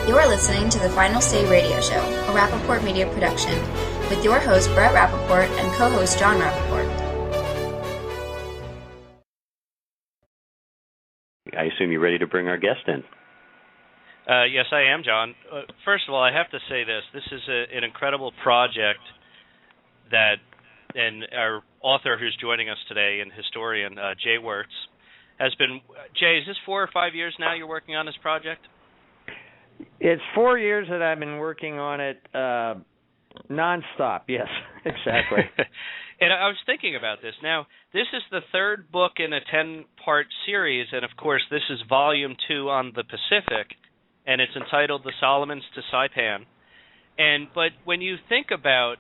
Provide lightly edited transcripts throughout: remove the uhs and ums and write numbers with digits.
You're listening to the Final Say Radio Show, a Rappaport Media production, with your host Brett Rappaport and co-host John Rappaport. I assume you're ready to bring our guest in. Yes, I am, John. First of all, I have to say this. This is an incredible project that, and our author who's joining us today, and historian, Jay Wertz, has been... Jay, is this 4 or 5 years now you're working on this project? It's 4 years that I've been working on it nonstop. Yes, exactly. And I was thinking about this. Now, this is the third book in a 10-part series, and of course, this is volume 2 on the Pacific, and it's entitled The Solomons to Saipan. But when you think about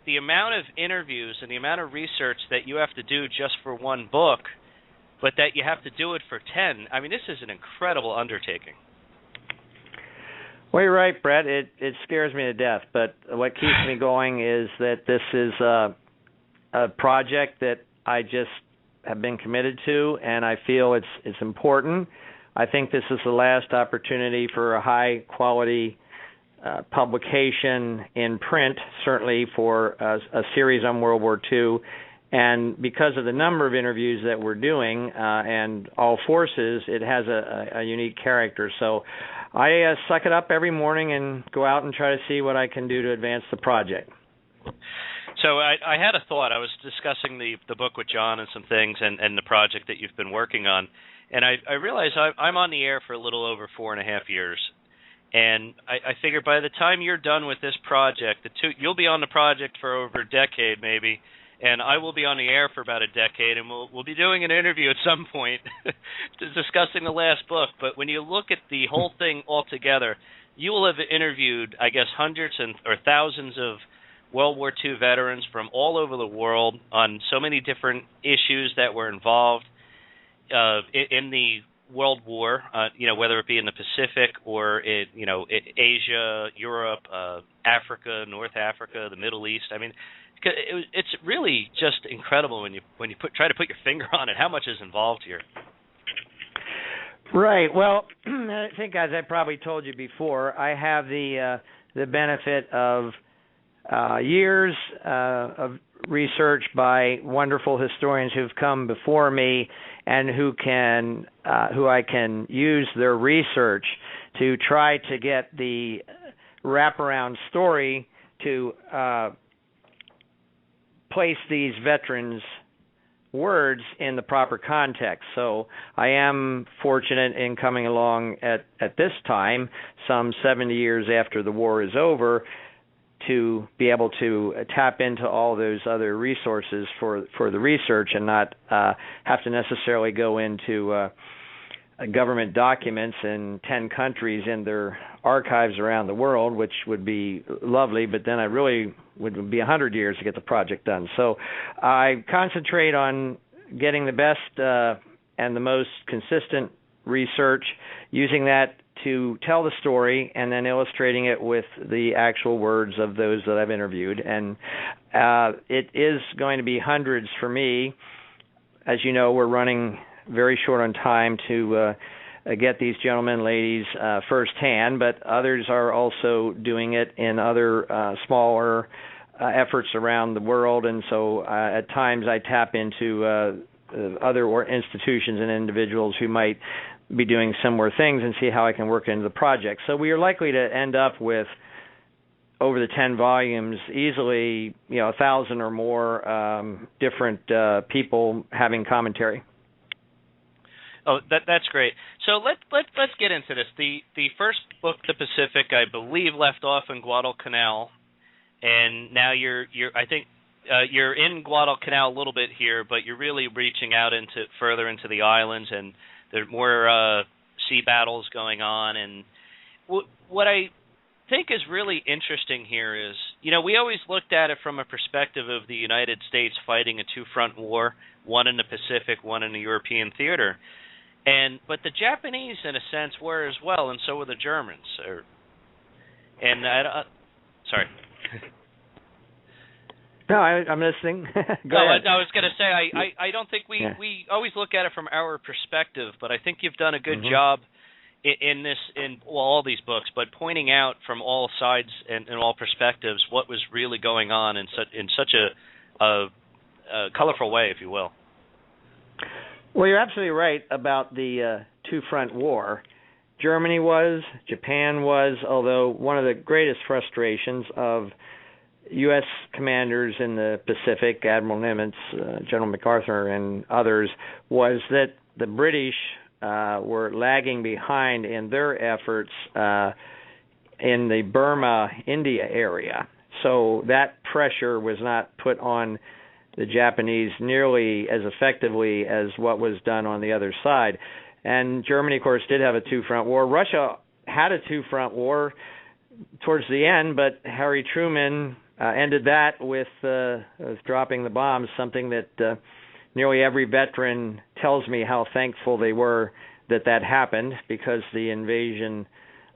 the amount of interviews and the amount of research that you have to do just for one book, but that you have to do it for 10, I mean, this is an incredible undertaking. Well, you're right, Brett. It scares me to death, but what keeps me going is that this is a project that I just have been committed to, and I feel it's important. I think this is the last opportunity for a high-quality publication in print, certainly for a series on World War II. And because of the number of interviews that we're doing and all forces, it has a unique character. So I suck it up every morning and go out and try to see what I can do to advance the project. So I had a thought. I was discussing the book with John and some things and the project that you've been working on. And I realized I'm on the air for a little over 4.5 years. And I figure by the time you're done with this project, you'll be on the project for over a decade maybe, and I will be on the air for about a decade, and we'll be doing an interview at some point discussing the last book. But when you look at the whole thing altogether, you will have interviewed, I guess, hundreds or thousands of World War II veterans from all over the world on so many different issues that were involved in the World War, whether it be in the Pacific or Asia, Europe, Africa, North Africa, the Middle East. I mean, it's really just incredible when you try to put your finger on it, how much is involved here. Right. Well, I think, as I probably told you before, I have the benefit of years of research by wonderful historians who've come before me, and who I can use their research to try to get the wraparound story to place these veterans' words in the proper context. So I am fortunate in coming along at this time, some 70 years after the war is over, to be able to tap into all those other resources for the research and not have to necessarily go into government documents in 10 countries in their archives around the world, which would be lovely, but then I really would be 100 years to get the project done. So I concentrate on getting the best and the most consistent research, using that to tell the story, and then illustrating it with the actual words of those that I've interviewed. And it is going to be hundreds for me. As you know, we're running very short on time to get these gentlemen and ladies firsthand, but others are also doing it in other smaller efforts around the world. And so at times I tap into other institutions and individuals who might be doing similar things and see how I can work into the project. So we are likely to end up with, over the 10 volumes, easily 1,000 or more different people having commentary. Oh, that's great. So let's get into this. The first book, The Pacific, I believe left off in Guadalcanal, and now you're in Guadalcanal a little bit here, but you're really reaching out further into the islands, and there are more sea battles going on. And what I think is really interesting here is, we always looked at it from a perspective of the United States fighting a two-front war, one in the Pacific, one in the European theater. But the Japanese, in a sense, were as well, and so were the Germans. Sorry. No, I'm listening. Go ahead. I was going to say, I don't think we always look at it from our perspective, but I think you've done a good job in all these books, but pointing out from all sides and all perspectives what was really going on in such a colorful way, if you will. Well, you're absolutely right about the two-front war. Germany was, Japan was, although one of the greatest frustrations of U.S. commanders in the Pacific, Admiral Nimitz, General MacArthur, and others, was that the British were lagging behind in their efforts in the Burma-India area. So that pressure was not put on the Japanese nearly as effectively as what was done on the other side. And Germany, of course, did have a two-front war. Russia had a two-front war towards the end, but Harry Truman ended that with dropping the bombs, something that nearly every veteran tells me how thankful they were that happened, because the invasion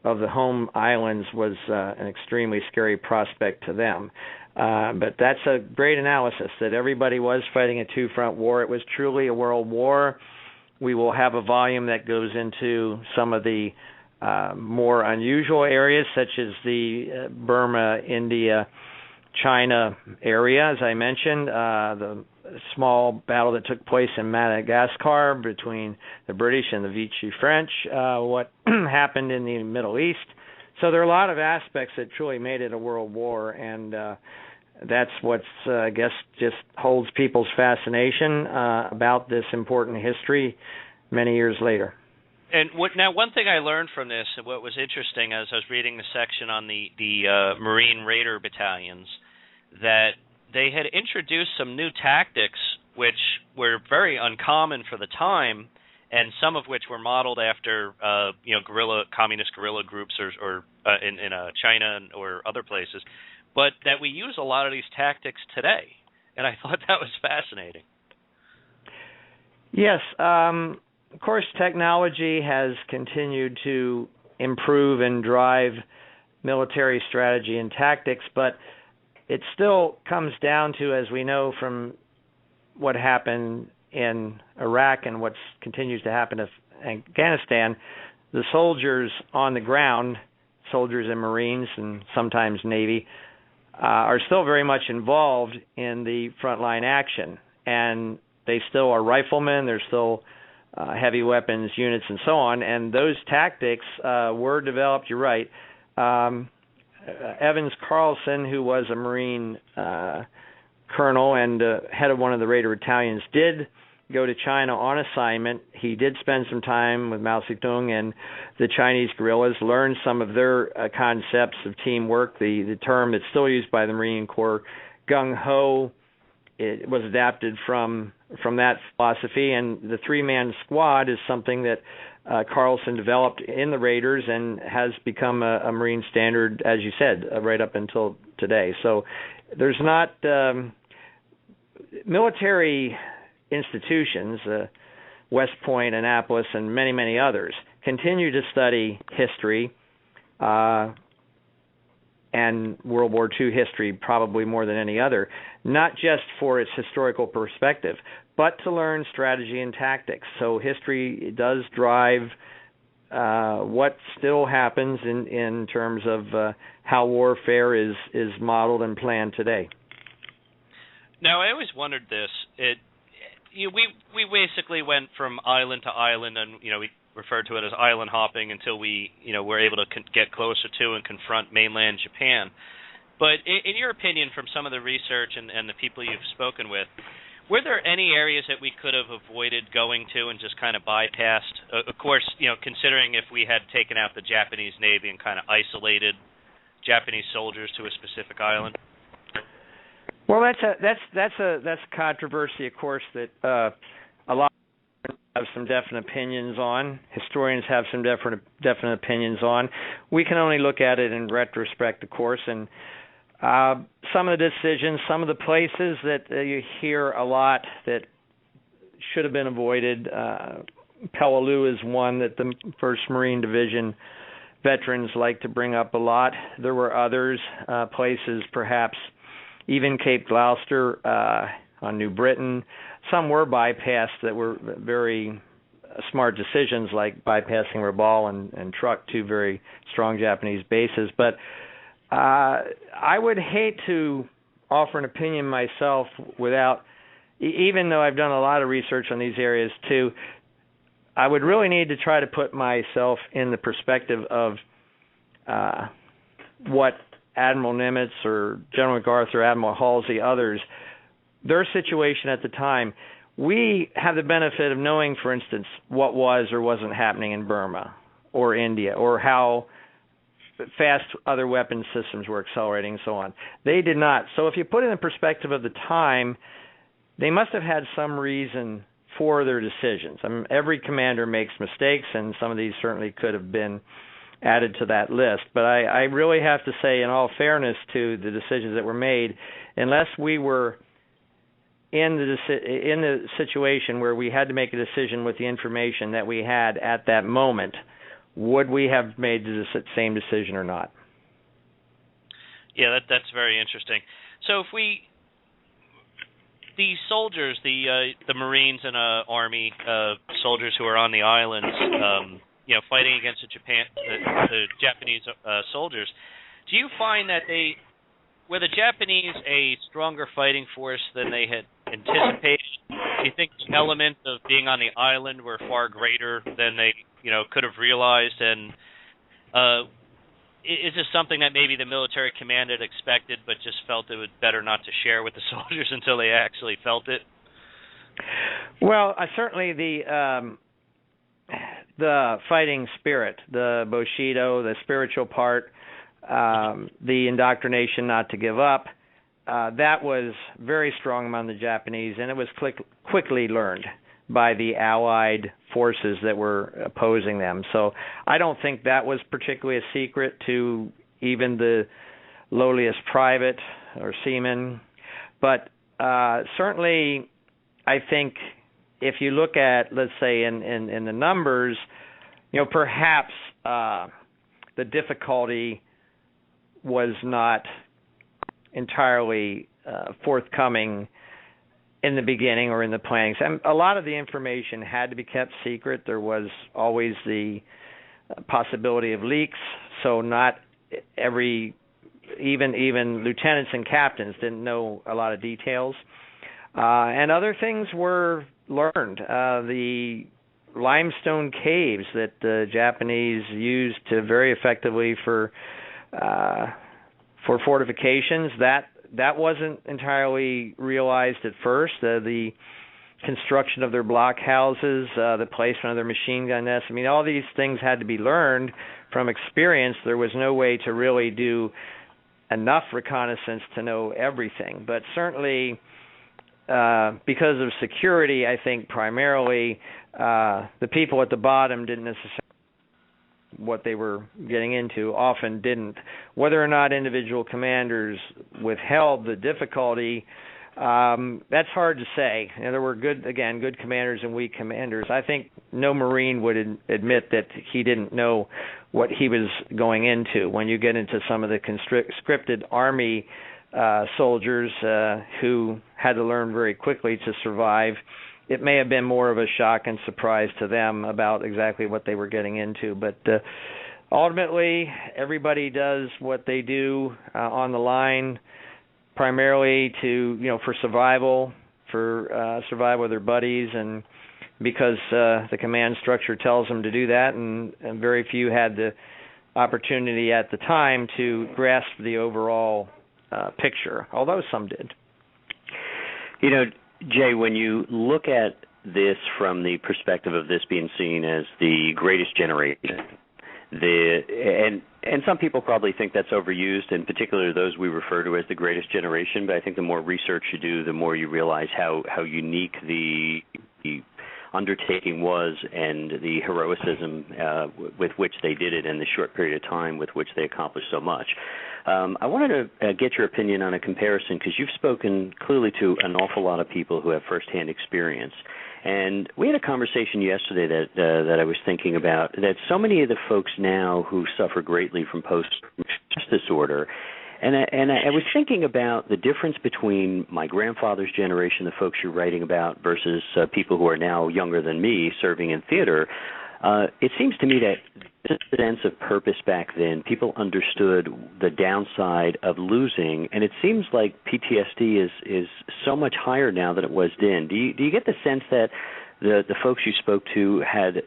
of the home islands was an extremely scary prospect to them. But that's a great analysis, that everybody was fighting a two-front war. It was truly a world war. We will have a volume that goes into some of the more unusual areas, such as the Burma, India, China area, as I mentioned, the small battle that took place in Madagascar between the British and the Vichy French, what happened in the Middle East. So there are a lot of aspects that truly made it a world war, and that's what's, I guess, just holds people's fascination about this important history many years later. And now, one thing I learned from this, and what was interesting as I was reading the section on the Marine Raider battalions, that they had introduced some new tactics which were very uncommon for the time, and some of which were modeled after communist guerrilla groups or in China or other places, but that we use a lot of these tactics today. And I thought that was fascinating. Yes. Of course, technology has continued to improve and drive military strategy and tactics, but it still comes down to, as we know from what happened in Iraq and what continues to happen in Afghanistan, the soldiers on the ground, soldiers and Marines and sometimes Navy, are still very much involved in the frontline action. And they still are riflemen, they're still heavy weapons units and so on, and those tactics were developed, you're right. Evans Carlson, who was a Marine colonel and head of one of the Raider battalions, did go to China on assignment. He did spend some time with Mao Zedong and the Chinese guerrillas, learned some of their concepts of teamwork, the term that's still used by the Marine Corps, gung-ho. It was adapted from that philosophy, and the three-man squad is something that Carlson developed in the Raiders and has become a Marine standard, as you said, right up until today. So there's not military institutions, West Point, Annapolis, and many, many others, continue to study history and World War II history probably more than any other, not just for its historical perspective, but to learn strategy and tactics. So history does drive what still happens in terms of how warfare is modeled and planned today. Now, I always wondered this. We basically went from island to island, and we referred to it as island hopping until we were able to get closer to and confront mainland Japan. But in your opinion, from some of the research and the people you've spoken with, were there any areas that we could have avoided going to and just kind of bypassed? Of course, considering if we had taken out the Japanese Navy and kind of isolated Japanese soldiers to a specific island. Well, that's a controversy, of course, that a lot of have some definite opinions on. Historians have some definite opinions on. We can only look at it in retrospect, of course, and some of the decisions, some of the places that you hear a lot that should have been avoided. Peleliu is one that the 1st Marine Division veterans like to bring up a lot. There were others, places perhaps, even Cape Gloucester on New Britain. Some were bypassed that were very smart decisions like bypassing Rabaul and Truk, two very strong Japanese bases. But I would hate to offer an opinion myself without, even though I've done a lot of research on these areas too, I would really need to try to put myself in the perspective of what Admiral Nimitz or General MacArthur, Admiral Halsey, others, their situation at the time. We have the benefit of knowing, for instance, what was or wasn't happening in Burma or India, or how fast other weapons systems were accelerating and so on. They did not. So if you put it in the perspective of the time, they must have had some reason for their decisions. I mean, every commander makes mistakes, and some of these certainly could have been added to that list. But I really have to say, in all fairness to the decisions that were made, unless we were in the situation where we had to make a decision with the information that we had at that moment, would we have made the same decision or not? Yeah, that's very interesting. So if the soldiers, the Marines and Army soldiers who are on the islands, fighting against the Japanese soldiers, do you find that were the Japanese a stronger fighting force than they had anticipated? Do you think the elements of being on the island were far greater than they, could have realized? And is this something that maybe the military command had expected, but just felt it would better not to share with the soldiers until they actually felt it? Well, certainly the fighting spirit, the Bushido, the spiritual part, the indoctrination not to give up, that was very strong among the Japanese, and it was quickly learned by the Allied forces that were opposing them. So I don't think that was particularly a secret to even the lowliest private or seaman. But certainly I think if you look at, let's say, in the numbers, perhaps the difficulty was not entirely forthcoming in the beginning or in the planning. So a lot of the information had to be kept secret. There was always the possibility of leaks, so not even lieutenants and captains didn't know a lot of details. And other things were learned. The limestone caves that the Japanese used very effectively for fortifications, that wasn't entirely realized at first. The construction of their blockhouses, the placement of their machine gun nests, I mean, all these things had to be learned from experience. There was no way to really do enough reconnaissance to know everything. But certainly, because of security, I think primarily the people at the bottom didn't necessarily what they were getting into, often didn't. Whether or not individual commanders withheld the difficulty, that's hard to say. There were good commanders and weak commanders. I think no Marine would admit that he didn't know what he was going into. When you get into some of the conscripted Army soldiers who had to learn very quickly to survive, it may have been more of a shock and surprise to them about exactly what they were getting into. But ultimately, everybody does what they do on the line, primarily for survival, survival of their buddies, and because the command structure tells them to do that, and very few had the opportunity at the time to grasp the overall picture, although some did. Jay, when you look at this from the perspective of this being seen as the greatest generation, and some people probably think that's overused, in particular those we refer to as the greatest generation, but I think the more research you do, the more you realize how unique the undertaking was and the heroicism with which they did it in the short period of time with which they accomplished so much. I wanted to get your opinion on a comparison, because you've spoken clearly to an awful lot of people who have firsthand experience. And we had a conversation yesterday that I was thinking about, that so many of the folks now who suffer greatly from post-stress disorder And I was thinking about the difference between my grandfather's generation, the folks you're writing about, versus people who are now younger than me serving in theater. It seems to me that this sense of purpose back then, people understood the downside of losing, and it seems like PTSD is so much higher now than it was then. Do you get the sense that the folks you spoke to had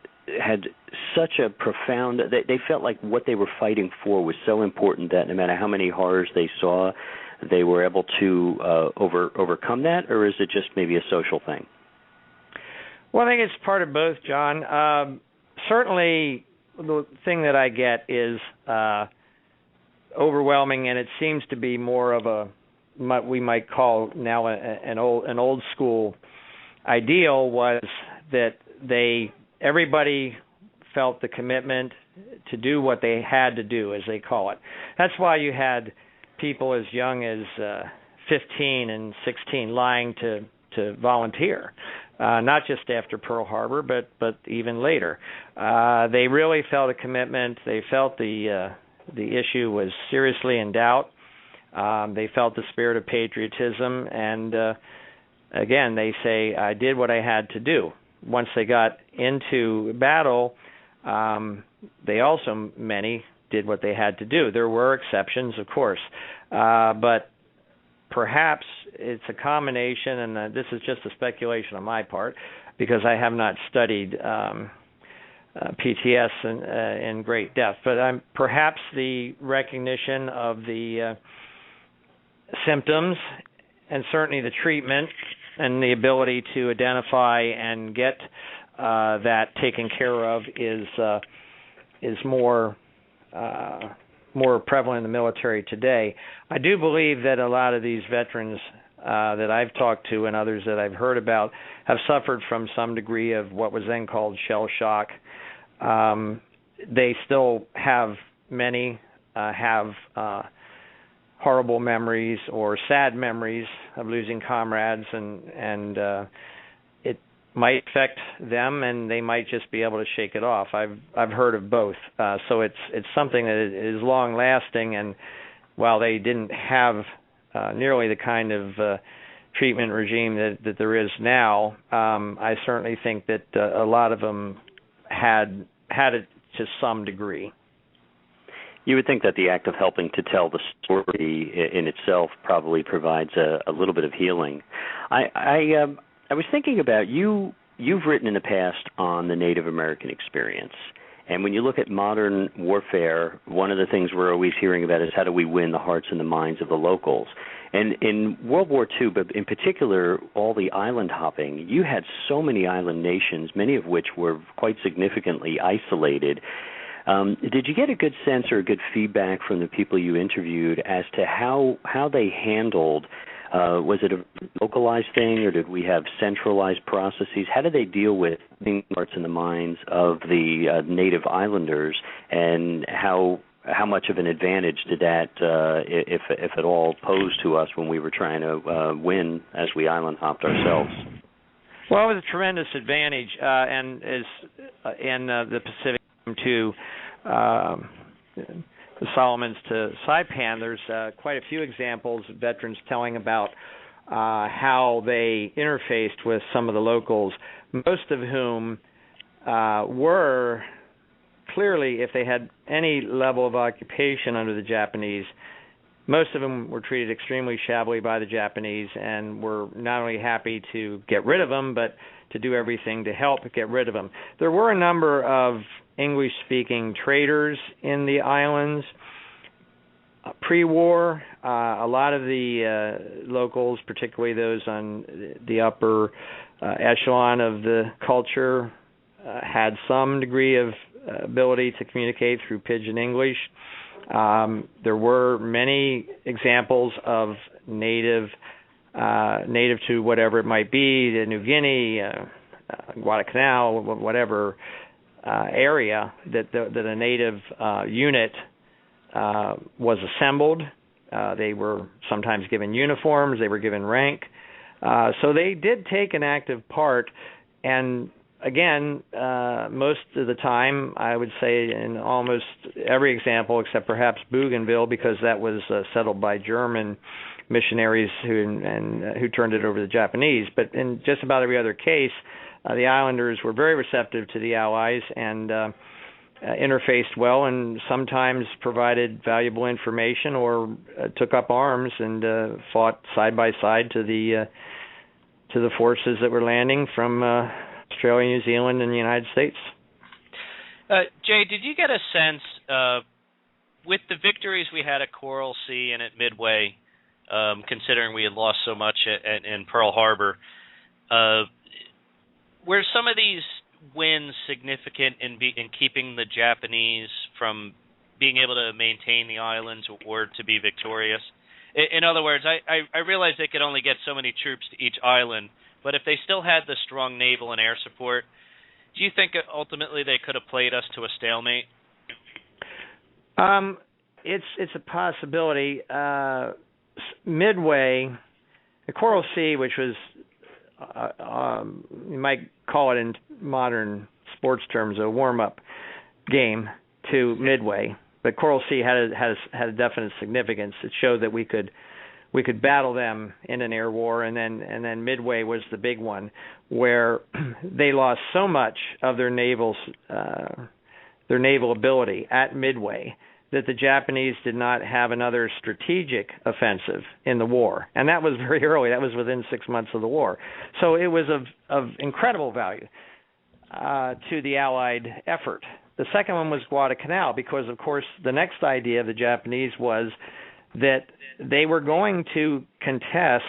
such a profound, they felt like what they were fighting for was so important that no matter how many horrors they saw, they were able to overcome that, or is it just maybe a social thing? Well, I think it's part of both, John. Certainly, the thing that I get is overwhelming, and it seems to be more of a what we might call now an old school ideal, was that everybody felt the commitment to do what they had to do, as they call it. That's why you had people as young as 15 and 16 lying to volunteer. Not just after Pearl Harbor, but even later. They really felt a commitment. They felt the issue was seriously in doubt. They felt the spirit of patriotism, and again, they say, I did what I had to do. Once they got into battle, they also, many, did what they had to do. There were exceptions, of course, but perhaps it's a combination, and this is just a speculation on my part, because I have not studied PTS in great depth, but perhaps the recognition of the symptoms, and certainly the treatment, and the ability to identify and get that taken care of is more prevalent in the military today. I do believe that a lot of these veterans that I've talked to and others that I've heard about have suffered from some degree of what was then called shell shock. They still have, many have horrible memories or sad memories of losing comrades, and it might affect them, and they might just be able to shake it off. I've heard of both, so it's something that is long lasting. And while they didn't have nearly the kind of treatment regime that there is now, I certainly think that a lot of them had it to some degree. You would think that the act of helping to tell the story in itself probably provides a little bit of healing. I was thinking about you've written in the past on the Native American experience. And when you look at modern warfare, one of the things we're always hearing about is how do we win the hearts and the minds of the locals. And in World War II, but in particular, all the island hopping, you had so many island nations, many of which were quite significantly isolated. Did you get a good sense or a good feedback from the people you interviewed as to how they handled, was it a localized thing, or did we have centralized processes? How did they deal with the hearts and the minds of the native islanders, and how much of an advantage did that, if at all, pose to us when we were trying to win as we island hopped ourselves? Well, it was a tremendous advantage, and is in the Pacific to the Solomons to Saipan. There's quite a few examples of veterans telling about how they interfaced with some of the locals, most of whom were clearly, if they had any level of occupation under the Japanese, most of them were treated extremely shabbily by the Japanese and were not only happy to get rid of them, but to do everything to help get rid of them. There were a number of English-speaking traders in the islands. Pre-war, a lot of the locals, particularly those on the upper echelon of the culture, had some degree of ability to communicate through pidgin English. There were many examples of native to whatever it might be, the New Guinea, Guadalcanal, whatever area that a native unit was assembled. They were sometimes given uniforms. They were given rank. So they did take an active part, and again, most of the time, I would say in almost every example, except perhaps Bougainville, because that was settled by German missionaries who turned it over to the Japanese. But in just about every other case, the islanders were very receptive to the Allies and interfaced well, and sometimes provided valuable information or took up arms and fought side by side to the forces that were landing from Australia, New Zealand, and the United States. Jay, did you get a sense with the victories we had at Coral Sea and at Midway, considering we had lost so much in Pearl Harbor, were some of these wins significant in keeping the Japanese from being able to maintain the islands or to be victorious? In other words, I realize they could only get so many troops to each island, but if they still had the strong naval and air support, do you think ultimately they could have played us to a stalemate? It's a possibility. Midway, the Coral Sea, which was you might call it in modern sports terms a warm-up game to Midway, but Coral Sea had a definite significance. It showed that we could battle them in an air war, and then Midway was the big one, where they lost so much of their naval ability at Midway that the Japanese did not have another strategic offensive in the war. And that was very early. That was within 6 months of the war. So it was of incredible value to the Allied effort. The second one was Guadalcanal, because, of course, the next idea of the Japanese was that they were going to contest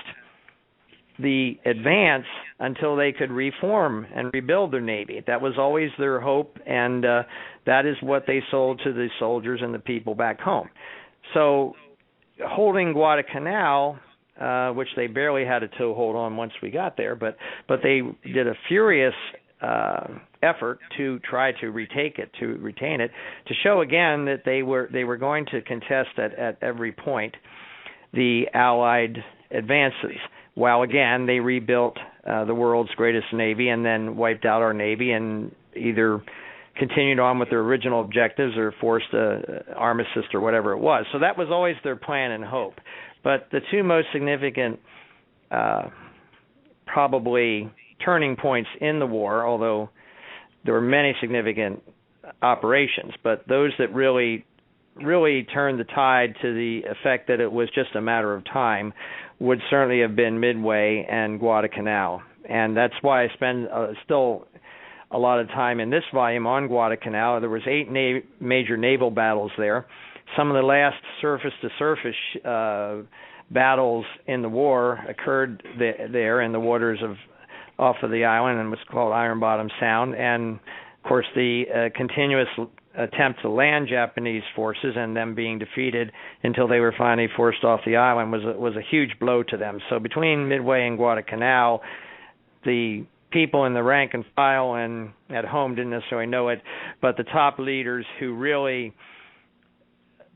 the advance until they could reform and rebuild their navy. That was always their hope, and that is what they sold to the soldiers and the people back home. So holding Guadalcanal, which they barely had a toehold on once we got there, but they did a furious effort to try to retain it, to show again that they were going to contest at every point the Allied advances, while again they rebuilt the world's greatest navy and then wiped out our navy and either continued on with their original objectives or forced an armistice or whatever it was. So that was always their plan and hope. But the two most significant probably turning points in the war, although there were many significant operations, but those that really turned the tide to the effect that it was just a matter of time would certainly have been Midway and Guadalcanal. And that's why I spend still a lot of time in this volume on Guadalcanal. There was 8 major naval battles there. Some of the last surface-to-surface battles in the war occurred there in the waters off of the island, and was called Iron Bottom Sound. And, of course, the continuous attempt to land Japanese forces and them being defeated until they were finally forced off the island was a huge blow to them. So between Midway and Guadalcanal, the people in the rank and file and at home didn't necessarily know it, but the top leaders who really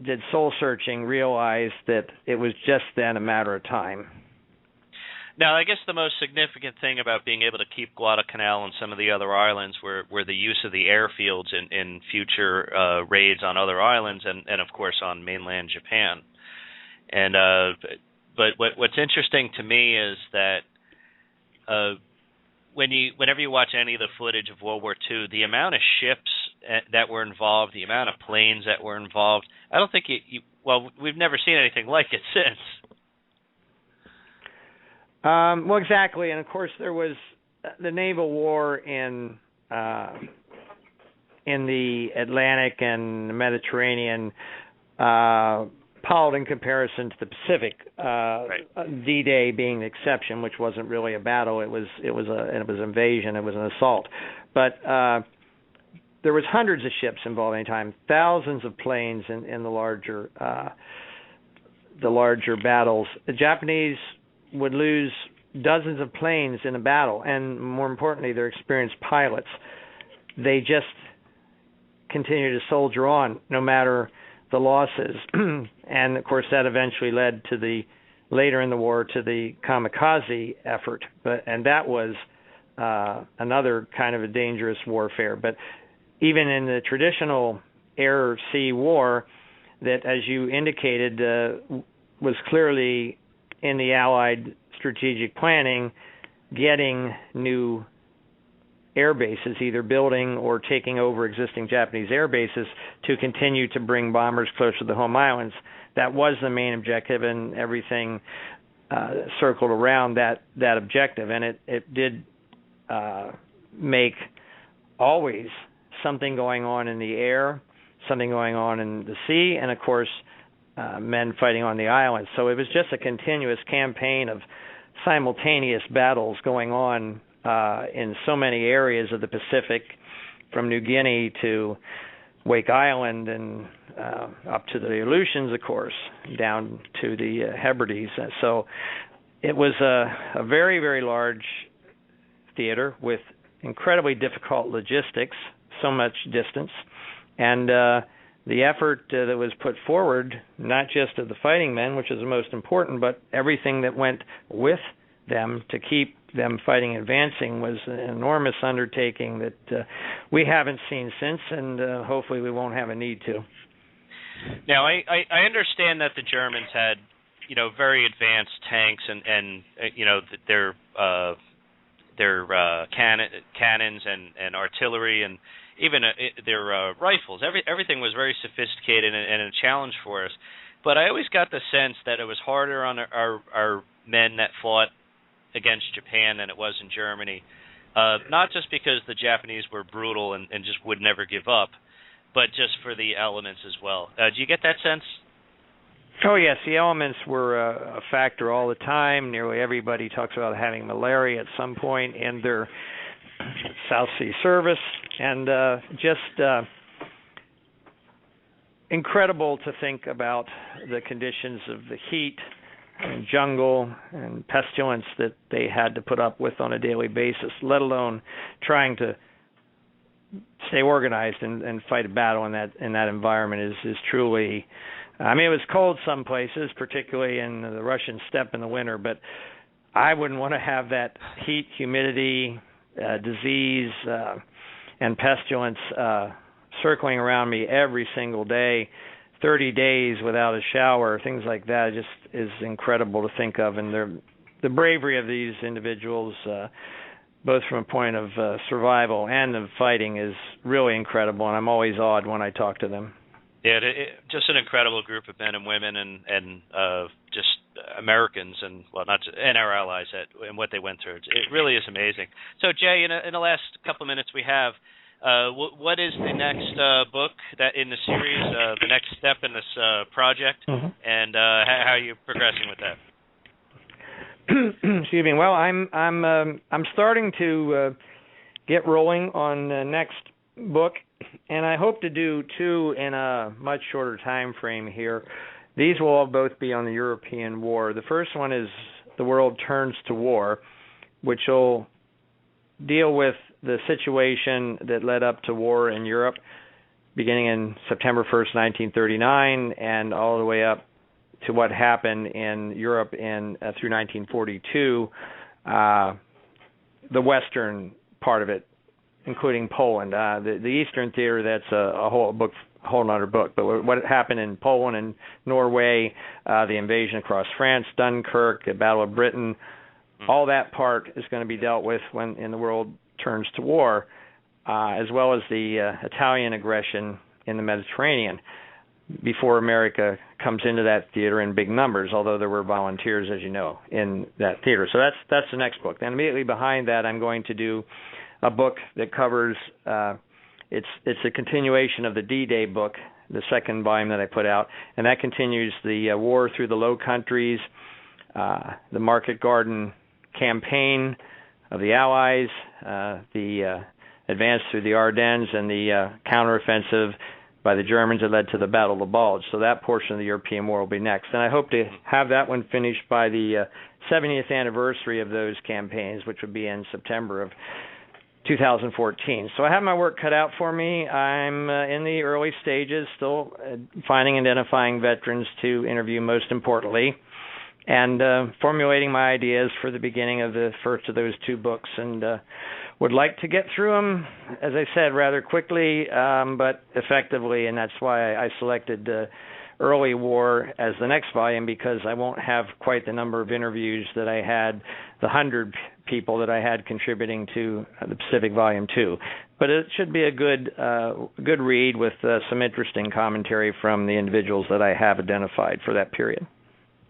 did soul searching realized that it was just then a matter of time. Now, I guess the most significant thing about being able to keep Guadalcanal and some of the other islands were the use of the airfields in future raids on other islands and of course, on mainland Japan. And but what's interesting to me is that whenever you watch any of the footage of World War II, the amount of ships that were involved, the amount of planes that were involved, I don't think we've never seen anything like it since. Well, exactly, and of course there was the naval war in the Atlantic and the Mediterranean, palled in comparison to the Pacific. Right. D-Day being the exception, which wasn't really a battle; it was an invasion, it was an assault. But there was hundreds of ships involved at any time, thousands of planes in the larger battles. The Japanese would lose dozens of planes in a battle, and more importantly, their experienced pilots. They just continue to soldier on no matter the losses. And of course that eventually led to later in the war to the kamikaze effort, and that was another kind of a dangerous warfare. But even in the traditional air-sea war that, as you indicated, was clearly in the Allied strategic planning, getting new air bases, either building or taking over existing Japanese air bases to continue to bring bombers closer to the home islands. That was the main objective, and everything circled around that objective. And it did make always something going on in the air, something going on in the sea, and of course men fighting on the islands. So it was just a continuous campaign of simultaneous battles going on in so many areas of the Pacific, from New Guinea to Wake Island and up to the Aleutians, of course, down to the Hebrides. So it was a very, very large theater with incredibly difficult logistics, so much distance, and the effort that was put forward, not just of the fighting men, which is the most important, but everything that went with them to keep them fighting and advancing, was an enormous undertaking that we haven't seen since, and hopefully we won't have a need to. Now, I understand that the Germans had, very advanced tanks and their cannons and artillery and even their rifles. Everything was very sophisticated and a challenge for us. But I always got the sense that it was harder on our men that fought against Japan than it was in Germany. Not just because the Japanese were brutal and just would never give up, but just for the elements as well. Do you get that sense? Oh, yes. The elements were a factor all the time. Nearly everybody talks about having malaria at some point in their South Sea service. And just incredible to think about the conditions of the heat and jungle and pestilence that they had to put up with on a daily basis, let alone trying to stay organized and fight a battle in that environment is truly. I mean, it was cold some places, particularly in the Russian steppe in the winter, but I wouldn't want to have that heat, humidity, disease, and pestilence circling around me every single day, 30 days without a shower, things like that. Just is incredible to think of. And the bravery of these individuals, both from a point of survival and of fighting, is really incredible, and I'm always awed when I talk to them. Yeah, just an incredible group of men and women, and just Americans, and and our allies, and what they went through. It really is amazing. So, Jay, in the last couple of minutes we have, what is the next book that in the series, the next step in this project, and how are you progressing with that? Excuse me. Well, I'm starting to get rolling on the next book, and I hope to do two in a much shorter time frame here. These will all both be on the European War. The first one is The World Turns to War, which will deal with the situation that led up to war in Europe, beginning in September 1st, 1939, and all the way up to what happened in Europe through 1942, the western part of it, including Poland. The Eastern Theater, that's a whole other book. But what happened in Poland and Norway, the invasion across France, Dunkirk, the Battle of Britain, all that part is going to be dealt with when in The World Turns to War, as well as the Italian aggression in the Mediterranean, before America comes into that theater in big numbers, although there were volunteers, as you know, in that theater. So that's the next book. Then immediately behind that, I'm going to do a book that covers, it's a continuation of the D-Day book, the second volume that I put out, and that continues the war through the Low Countries, the Market Garden campaign of the Allies, the advance through the Ardennes, and the counteroffensive by the Germans that led to the Battle of the Bulge. So that portion of the European War will be next. And I hope to have that one finished by the 70th anniversary of those campaigns, which would be in September of 2014. So I have my work cut out for me. I'm in the early stages, still finding and identifying veterans to interview, most importantly. and formulating my ideas for the beginning of the first of those two books, and would like to get through them, as I said, rather quickly, but effectively, and that's why I selected Early War as the next volume, because I won't have quite the number of interviews that I had, the 100 people that I had contributing to the Pacific Volume 2. But it should be a good read with some interesting commentary from the individuals that I have identified for that period.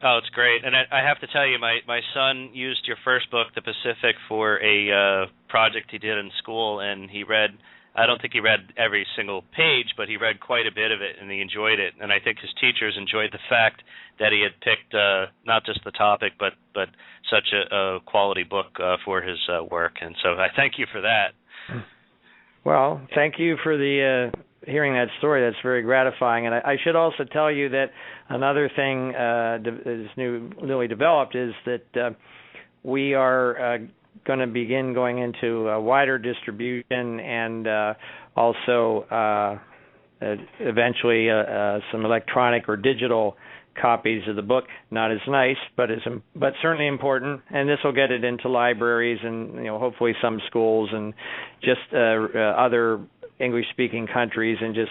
Oh, it's great. And I have to tell you, my son used your first book, The Pacific, for a project he did in school, and he read, I don't think he read every single page, but he read quite a bit of it, and he enjoyed it. And I think his teachers enjoyed the fact that he had picked not just the topic, but such a quality book for his work. And so I thank you for that. Well, thank you for the hearing that story. That's very gratifying. And I should also tell you that another thing that is newly developed is that we are going to begin going into wider distribution and also eventually some electronic or digital copies of the book. Not as nice, but certainly important. And this will get it into libraries and hopefully some schools and just other English-speaking countries, and just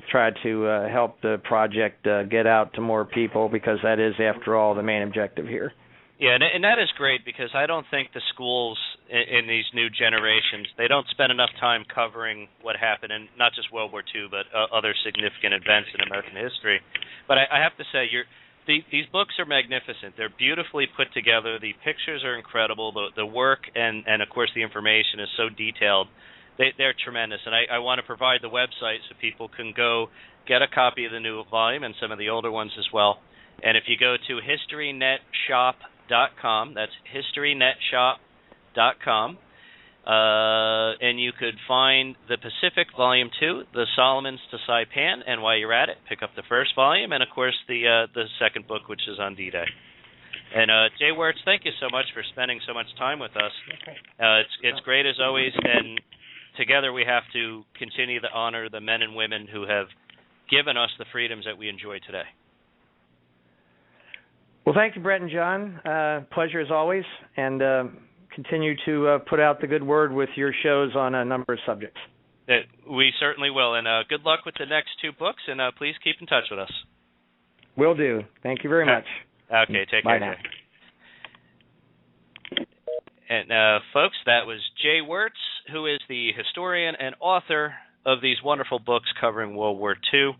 try to help the project get out to more people, because that is, after all, the main objective here. Yeah, and that is great, because I don't think the schools in these new generations, they don't spend enough time covering what happened in not just World War II, but other significant events in American history. But I have to say, these books are magnificent. They're beautifully put together. The pictures are incredible. The work and of course, the information is so detailed. They're tremendous. And I want to provide the website so people can go get a copy of the new volume and some of the older ones as well. And if you go to historynetshop.com, that's historynetshop.com, and you could find the Pacific Volume 2, the Solomons to Saipan, and while you're at it, pick up the first volume, and of course the second book, which is on D-Day. And Jay Wertz, thank you so much for spending so much time with us. It's great as always, and together we have to continue to honor the men and women who have given us the freedoms that we enjoy today. Well, thank you, Brett and John. Pleasure as always, and continue to put out the good word with your shows on a number of subjects. We certainly will, and good luck with the next two books, and please keep in touch with us. Will do. Thank you very much. Okay, take Bye care. now. And folks, that was Jay Wertz, who is the historian and author of these wonderful books covering World War II.